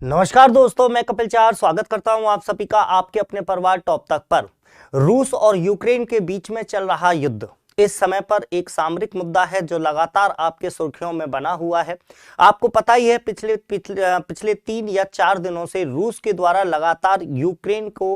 नमस्कार दोस्तों, मैं कपिल चार स्वागत करता हूं आप सभी का आपके अपने परिवार टॉप तक पर। रूस और यूक्रेन के बीच में चल रहा युद्ध इस समय पर एक सामरिक मुद्दा है जो लगातार आपके सुर्खियों में बना हुआ है। आपको पता ही है पिछले 3 या 4 दिनों से रूस के द्वारा लगातार यूक्रेन को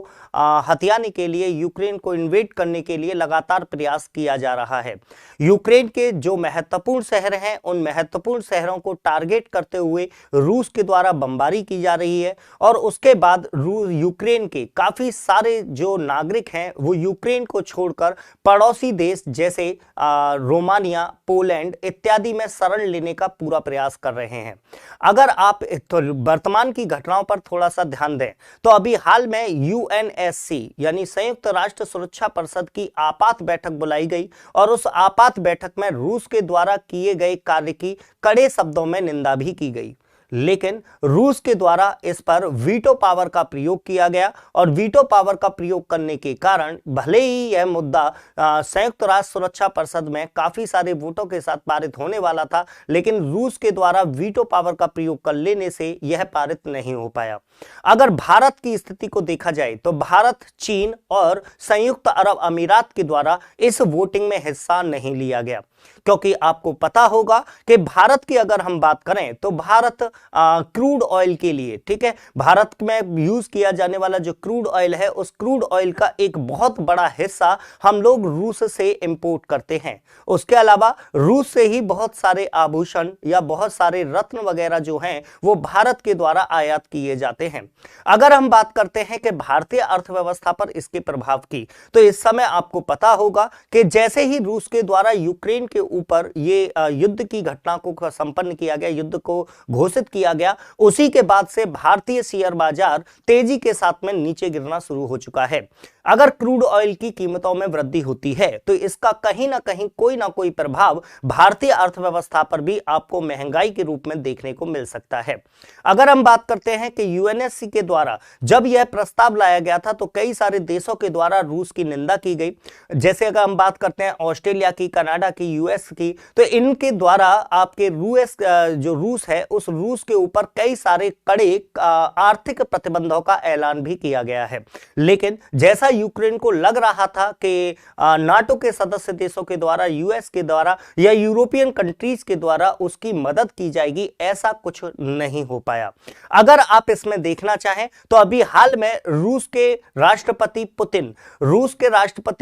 हथियाने के लिए, यूक्रेन को इन्वेड करने के लिए लगातार प्रयास किया जा रहा है। यूक्रेन के जो महत्वपूर्ण शहर हैं उन महत्वपूर्ण शहरों को टारगेट करते हुए रूस के द्वारा बमबारी की जा रही है और उसके बाद यूक्रेन के काफी सारे जो नागरिक हैं वो यूक्रेन को छोड़कर पड़ोसी देश जैसे रोमानिया, पोलैंड इत्यादि में शरण लेने का पूरा प्रयास कर रहे हैं। अगर आप तो वर्तमान की घटनाओं पर थोड़ा सा ध्यान दें तो अभी हाल में यूएनएससी यानी संयुक्त राष्ट्र सुरक्षा परिषद की आपात बैठक बुलाई गई और उस आपात बैठक में रूस के द्वारा किए गए कार्य की कड़े शब्दों में निंदा भी की गई, लेकिन रूस के द्वारा इस पर वीटो पावर का प्रयोग किया गया और वीटो पावर का प्रयोग करने के कारण भले ही यह मुद्दा संयुक्त राष्ट्र सुरक्षा परिषद में काफी सारे वोटों के साथ पारित होने वाला था, लेकिन रूस के द्वारा वीटो पावर का प्रयोग कर लेने से यह पारित नहीं हो पाया। अगर भारत की स्थिति को देखा जाए तो भारत, चीन और संयुक्त अरब अमीरात के द्वारा इस वोटिंग में हिस्सा नहीं लिया गया, क्योंकि आपको पता होगा कि भारत की अगर हम बात करें तो भारत क्रूड ऑयल के लिए, ठीक है, भारत में यूज किया जाने वाला जो क्रूड ऑयल है उस क्रूड ऑयल का एक बहुत बड़ा हिस्सा हम लोग रूस से इंपोर्ट करते हैं। उसके अलावा रूस से ही बहुत सारे आभूषण या बहुत सारे रत्न वगैरह जो हैं वो भारत के द्वारा आयात किए जाते हैं। अगर हम बात करते हैं कि भारतीय अर्थव्यवस्था पर इसके प्रभाव की, तो इस समय आपको पता होगा कि जैसे ही रूस के द्वारा यूक्रेन के ऊपर ये युद्ध की घटना को संपन्न किया गया, युद्ध को घोषित किया गया, उसी के बाद से भारतीय शेयर बाजार तेजी के साथ में नीचे गिरना शुरू हो चुका है। अगर क्रूड ऑयल की कीमतों में वृद्धि होती है तो इसका कहीं ना कहीं कोई ना कोई प्रभाव भारतीय अर्थव्यवस्था पर भी आपको महंगाई के रूप में देखने को मिल सकता है। अगर हम बात करते हैं कि यूएनएससी के द्वारा जब यह प्रस्ताव लाया गया था तो कई सारे देशों के द्वारा रूस की निंदा की गई। जैसे अगर हम बात करते हैं ऑस्ट्रेलिया की, कनाडा की, यूएस की, तो इनके द्वारा आपके जो रूस है उस रूस के ऊपर कई सारे कड़े आर्थिक प्रतिबंधों का ऐलान भी किया गया है। लेकिन जैसा यूक्रेन को लग रहा था कि नाटो के सदस्य देशों के द्वारा, यूएस के द्वारा या यूरोपियन कंट्रीज के द्वारा उसकी मदद की जाएगी, ऐसा कुछ नहीं हो पाया। अगर आप इसमें देखना चाहें तो अभी हाल में रूस के राष्ट्रपति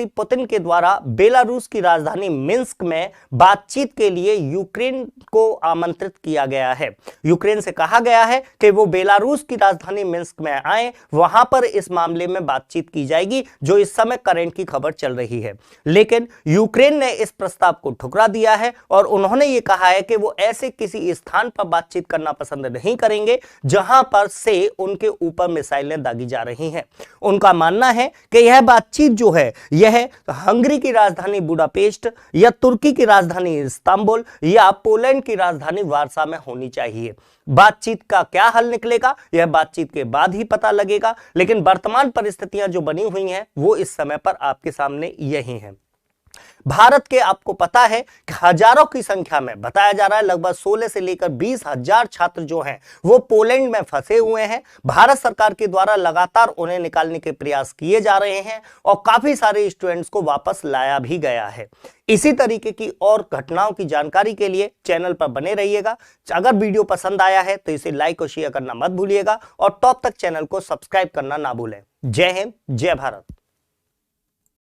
पुतिन के द्वारा बेलारूस की राजधानी मिन्स्क में बातचीत के लिए यूक्रेन को आमंत्रित किया गया है। यूक्रेन से कहा गया है कि वो बेलारूस की राजधानी मिन्स्क में आए, वहां पर इस मामले में बातचीत की जाएगी, जो इस समय करंट की खबर चल रही है। लेकिन यूक्रेन ने इस प्रस्ताव को ठुकरा दिया है और उन्होंने ये कहा है कि वो ऐसे किसी स्थान पर बातचीत करना पसंद नहीं करेंगे जहां पर से उनके ऊपर मिसाइलें दागी जा रही हैं। उनका मानना है कि यह बातचीत जो है यह हंगरी की राजधानी बुडापेस्ट या तुर्की की राजधानी इस्तांबुल या पोलैंड की राजधानी वार्सा में होनी चाहिए। बातचीत का क्या हल निकलेगा यह बातचीत के बाद ही पता लगेगा, लेकिन वर्तमान परिस्थितियां जो बनी हुई हैं वो इस समय पर आपके सामने यही हैं। भारत के आपको पता है कि हजारों की संख्या में बताया जा रहा है, लगभग 16 से लेकर 20,000 छात्र जो हैं वो पोलैंड में फंसे हुए हैं। भारत सरकार के द्वारा लगातार उन्हें निकालने के प्रयास किए जा रहे हैं और काफी सारे स्टूडेंट्स को वापस लाया भी गया है। इसी तरीके की और घटनाओं की जानकारी के लिए चैनल पर बने रहिएगा। अगर वीडियो पसंद आया है तो इसे लाइक और शेयर करना मत भूलिएगा और टॉप तक चैनल को सब्सक्राइब करना ना भूलें। जय हिंद, जय भारत।